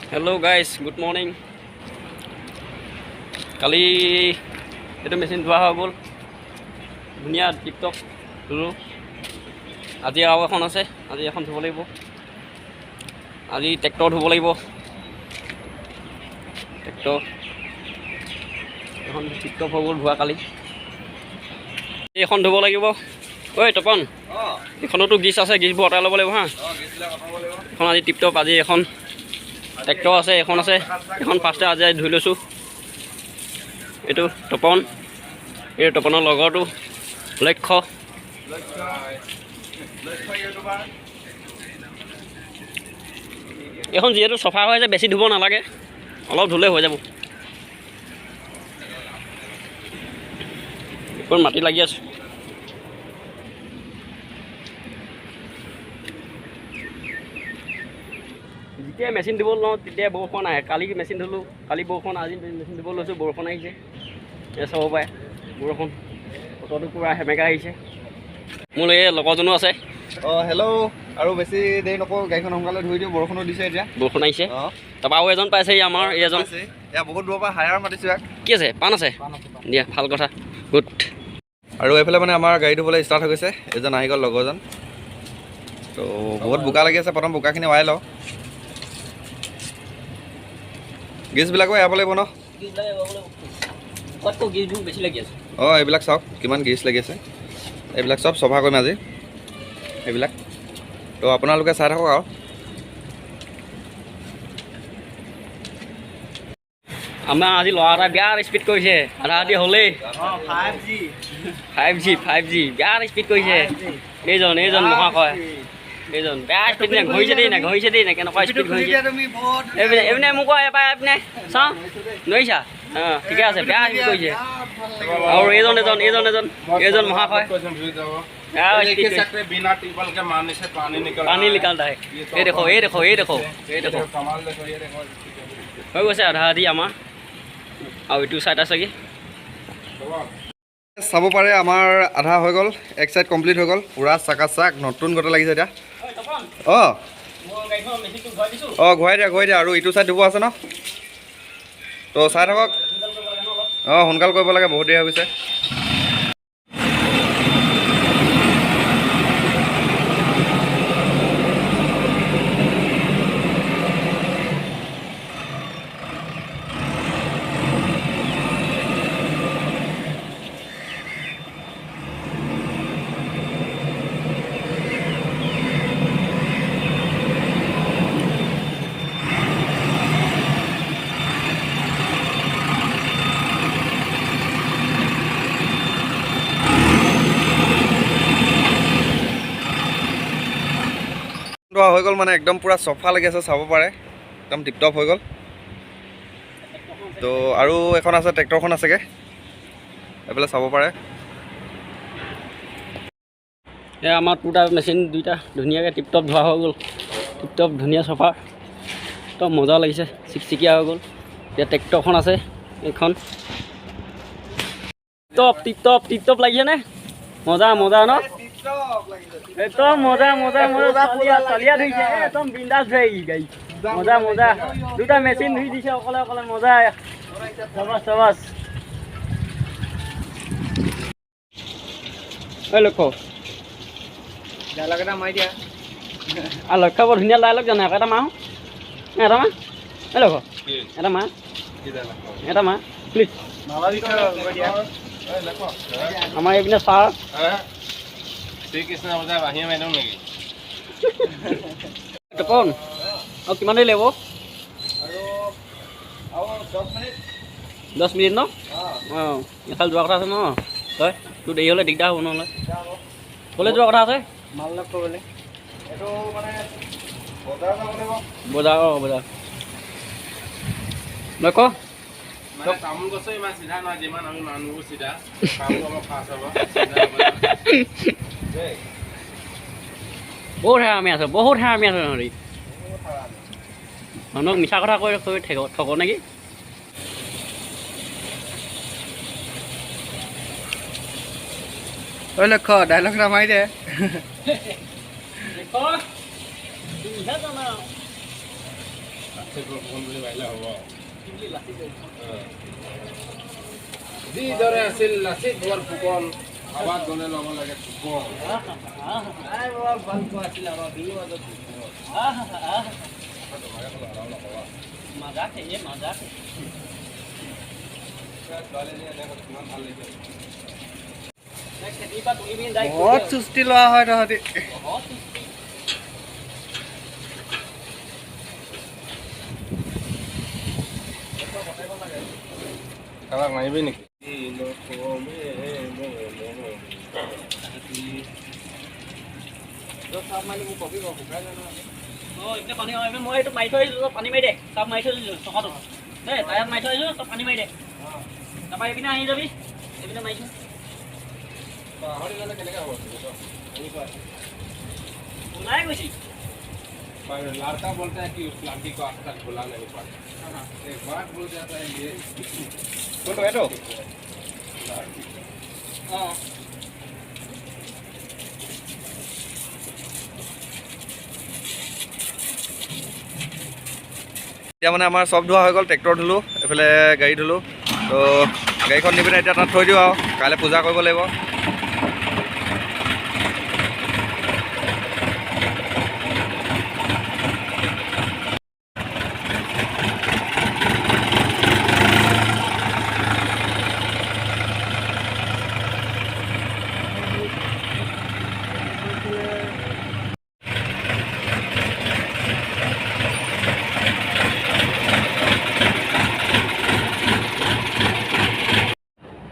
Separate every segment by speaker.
Speaker 1: Hello guys, good morning. Kali itu mesin dua হৈ গ'ল ধুনীয়া টিপটপ ধুলো আজি আৰু এখন আছে আজি এখন ধুব লাগিব আজি ট্ৰেক্টৰ ধুব লাগিব ট্ৰেক্টৰ এখন টিপটপ হৈ গ'ল ধোৱা কালি এখন ধুব লাগিব ঐ তপন এখনতো গিজ আছে গিজবোৰ অঁতাই ল'ব লাগিব হা এখন আজি টিপটপ আজি এখন ট্ৰেক্টৰ আছে এখন আছে এখন ফাৰ্ষ্টে আজি ধুই লৈছোঁ এইটো তপন এই তপনৰ লগৰটো লক্ষ্য এখন যিহেতু চফা হৈ আছে বেছি ধুব নালাগে অলপ ধুলে হৈ যাব এখন মাটি লাগি আছে যেতিয়া মেচিন দিব লওঁ তেতিয়া বৰষুণ আহে কালি মেচিন ধুলোঁ কালি বৰষুণ আজি মেচিন দিব লৈছোঁ বৰষুণ আহিছে এই চাব পাৰে বৰষুণ বতৰটো পূৰা সেমেকা আহিছে মোৰ এই লগৰজনো আছে
Speaker 2: অঁ হেল্ল' আৰু বেছি দেৰি নকওঁ গাড়ীখন সোনকালে ধুই দিওঁ বৰষুণো দিছে এতিয়া
Speaker 1: বৰষুণ আহিছে
Speaker 2: অঁ
Speaker 1: তাৰপৰা আৰু এজন পাইছে আমাৰ এই এজন
Speaker 2: এয়া বহুত দূৰৰ পৰা হায়াৰ মাতিছোঁ ইয়াক
Speaker 1: কি আছে পাণ আছে দিয়া ভাল কথা গুড
Speaker 2: আৰু এইফালে মানে আমাৰ গাড়ী ধুবলৈ ষ্টাৰ্ট হৈ গৈছে এজন আহি গ'ল লগৰজন তো বহুত বোকা লাগি আছে প্ৰথম বোকাখিনি ৱাই লওঁ গেছবিলাকো এৰাব লাগিব ন অঁ এইবিলাক চাওক কিমান গেছ লাগি আছে এইবিলাক চব চফা কৰিম আজি এইবিলাক তো আপোনালোকে চাই থাকক আৰু
Speaker 1: আমাৰ আজি ল'ৰা এটা বিয়াৰ স্পীড কৰিছে আধা আধি হ'লেই 5G বিয়াৰ স্পীড কৰিছে এইজন মহাশয় এইজন বেয়া স্পীড নে ঘঁহিছে দেই নে কেনেকুৱা স্পীড ঘঁহিছে এইপিনে মোক এবাৰ এইপিনে চাওঁ নোৱাৰিছা অঁ ঠিকে আছে বেয়া স্পীড কৰিছে আৰু এইজন মহাশয় পানী নিকালতা হে এই দেখো হৈ গৈছে আধা আধি আমাৰ আৰু এইটো চাইড আছে কি
Speaker 2: চাব পাৰে আমাৰ আধা হৈ গ'ল এক চাইড কমপ্লিট হৈ গ'ল পূৰা চাক নতুন গতে লাগিছে এতিয়া অঁ ঘূৰাই দিয়া আৰু ইটো চাইড ধুব আছে ন তো চাই থাকক অঁ সোনকাল কৰিব লাগে বহুত দেৰি হৈ গৈছে হৈ গ'ল মানে একদম পূৰা চফা লাগি আছে চাব পাৰে একদম টিপটপ হৈ গ'ল তো আৰু এখন আছে ট্ৰেক্টৰখন আছেগৈ এইফালে চাব পাৰে
Speaker 1: এই আমাৰ দুটা মেচিন দুইটা ধুনীয়াকৈ টিপটপ ধোৱা হৈ গ'ল টিপটপ ধুনীয়া চফা একদম মজা লাগিছে চিকচিকীয়া হৈ গ'ল এতিয়া ট্ৰেক্টৰখন আছে এইখন টিপটপ লাগিছেনে মজা ন একদম মজা চালিয়া ধুইছে একদম বিন্দাছ ধুই গাড়ী মজা দুটা মেচিন ধুই দিছে অকলে মজা চাবাছ ঐ লক্ষ্য ডাইলগ এটা মাৰি দিয়া আৰু লক্ষ্য বৰ ধুনীয়া ডাইলগ জানে আকৌ এটা মাৰ এই লক্ষ্য এটা মাৰ প্লিজ আমাৰ এইপিনে ছাৰ তপন আৰু কিমান দেৰি লাগিব
Speaker 2: আৰু
Speaker 1: 10 মিনিট ন অঁ এফালে যোৱা কথা আছে ন তই তোৰ দেৰি হ'লে দিগদাৰ হ'ব নহ'লে ক'লৈ যোৱা কথা আছে
Speaker 2: মাল লগ কৰিবলৈ এইটো মানে বজাৰ যাব লাগিব
Speaker 1: বজাৰ লক্ষ্য
Speaker 3: তামোল গছ ইমান চিধা নহয় যিমান আমি মানুহবোৰ চিধা
Speaker 1: বহুত হেৰামি আছে নহৰি মানুহক মিছা কথা কৈ থক নেকি
Speaker 2: ঐ লক্ষ্য ডাইলগ এটা মাৰি দে
Speaker 3: যিদৰে আছিল লাচিত বৰুৱাৰ ফুকন আৱাজ গ'লে ল'ব লাগে ফুকন
Speaker 2: বহুত চুস্তি লোৱা হয় তহঁতি
Speaker 3: কাৰোবাক মাৰিবি নেকি
Speaker 1: পানী মই এইটো মাৰি থৈ আহিছোঁ পানী মাৰি দে চাপ মাৰি থৈ দিছোঁ চকাটো দেই টায়াৰত মাৰি থৈ আহিছোঁ তই পানী মাৰি দে তাৰপৰা এইপিনে আহি যাবি এইপিনে মাৰিছোঁ
Speaker 3: কেনেকৈ হ'ব
Speaker 1: ওলাই গৈছি
Speaker 3: लड़का बोलता है कि उस लड़की को आज तक भुला नहीं पाता एक बात बोल जाता है ये
Speaker 2: কোনটো এইটো
Speaker 1: অঁ
Speaker 2: এতিয়া মানে আমাৰ চব ধোৱা হৈ গ'ল ট্ৰেক্টৰ ধুলোঁ এইফালে গাড়ী ধুলোঁ তো গাড়ীখন নি পিনে এতিয়া তাত থৈ দিওঁ আৰু কাইলৈ পূজা কৰিব লাগিব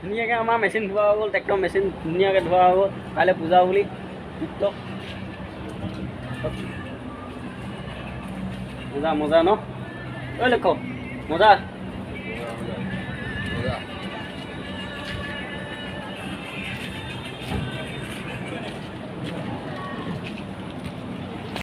Speaker 1: ধুনীয়াকৈ আমাৰ মেচিন ধোৱা হৈ গ'ল ট্ৰেক্টৰ মেচিন ধুনীয়াকৈ ধোৱা হৈ গ'ল কাইলৈ পূজা বুলি টিকটক মজা মজা ন ঐ লক্ষ্য মজা